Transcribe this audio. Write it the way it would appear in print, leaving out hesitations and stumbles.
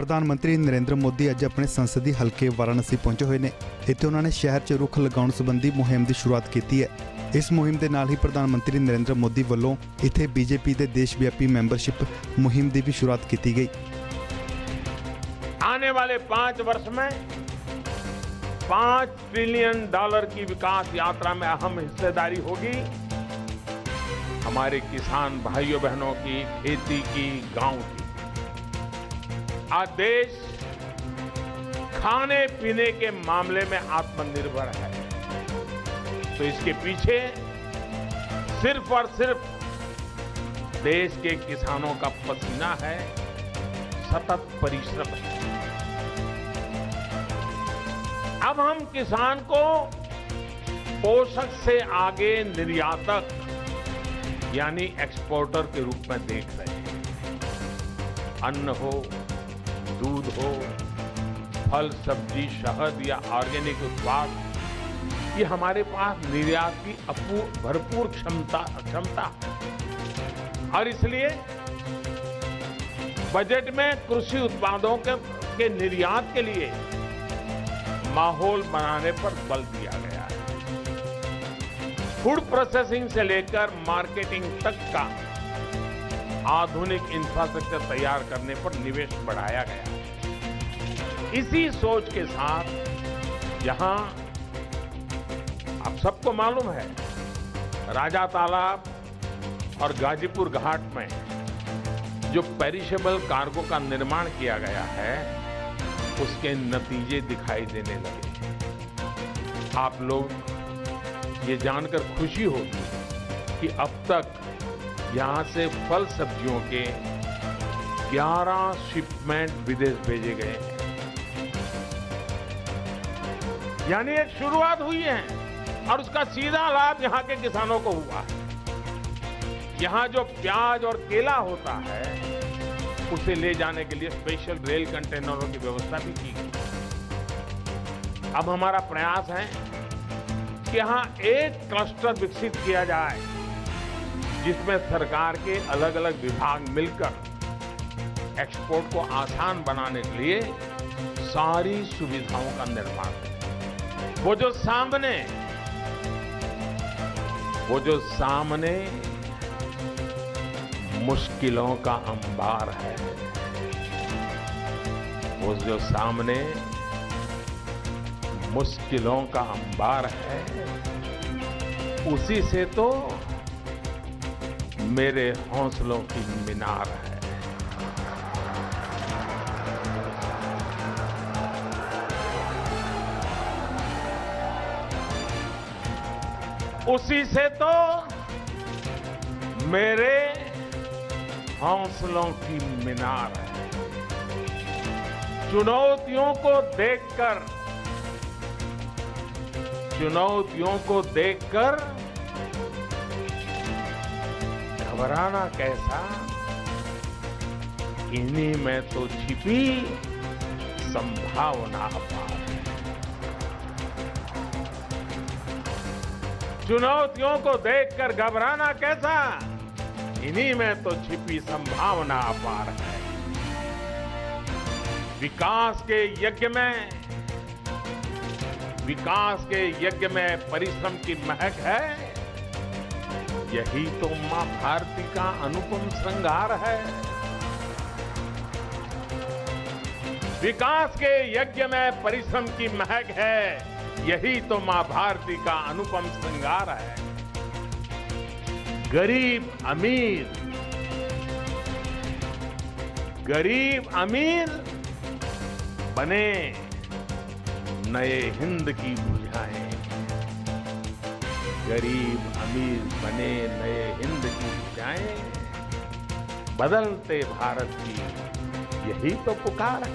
प्रधानमंत्री नरेंद्र मोदी अज अपने संसदीय हलके वाराणसी पहुंचे हुए ने। इत्थे उन्होंने शहर 'च रुख लगाउण संबंधी मुहिम की शुरुआत की है। इस मुहिम के नाल ही प्रधानमंत्री नरेंद्र मोदी वालों इत्थे बीजेपी के देशव्यापी मैंबरशिप मुहिम की भी शुरुआत की गई। आने वाले 5 वर्ष में $5 ट्रिलियन की विकास यात्रा में अहम हिस्सेदारी होगी हमारे किसान भाइयों बहनों की, खेती की, गांव की। आज देश खाने पीने के मामले में आत्मनिर्भर है, तो इसके पीछे सिर्फ और सिर्फ देश के किसानों का पसीना है, सतत परिश्रम है। अब हम किसान को पोषक से आगे निर्यातक यानी एक्सपोर्टर के रूप में देख रहे हैं। अन्न हो, दूध हो, फल, सब्जी, शहद या ऑर्गेनिक उत्पाद, ये हमारे पास निर्यात की भरपूर क्षमता है। और इसलिए बजट में कृषि उत्पादों के निर्यात के लिए माहौल बनाने पर बल दिया गया है। फूड प्रोसेसिंग से लेकर मार्केटिंग तक का आधुनिक इंफ्रास्ट्रक्चर तैयार करने पर निवेश बढ़ाया गया है। इसी सोच के साथ यहां आप सबको मालूम है, राजा तालाब और गाजीपुर घाट में जो पेरिशेबल कार्गो का निर्माण किया गया है, उसके नतीजे दिखाई देने लगे। आप लोग ये जानकर खुशी होगी कि अब तक यहां से फल सब्जियों के 11 शिपमेंट विदेश भेजे गए हैं। यानी एक शुरुआत हुई है और उसका सीधा लाभ यहां के किसानों को हुआ है। यहां जो प्याज और केला होता है, उसे ले जाने के लिए स्पेशल रेल कंटेनरों की व्यवस्था भी की गई। अब हमारा प्रयास है कि यहां एक क्लस्टर विकसित किया जाए जिसमें सरकार के अलग अलग विभाग मिलकर एक्सपोर्ट को आसान बनाने के लिए सारी सुविधाओं का निर्माण करें। वो जो सामने मुश्किलों का अंबार है, वो जो सामने मुश्किलों का अंबार है, उसी से तो मेरे हौसलों की मीनार है। उसी से तो मेरे हौसलों की मीनार है। चुनौतियों को देखकर घबराना कैसा, इन्हीं में तो छिपी संभावना अपार है। चुनौतियों को देखकर घबराना कैसा, इन्हीं में तो छिपी संभावना अपार है। विकास के यज्ञ में परिश्रम की महक है। यही तो मां भारती का अनुपम श्रृंगार है। विकास के यज्ञ में परिश्रम की महक है। यही तो मां भारती का अनुपम श्रृंगार है। गरीब अमीर बने नए हिंद की भुजाएं। गरीब अमीर बने नए हिंद की भुजाएं। बदलते भारत की यही तो पुकार है।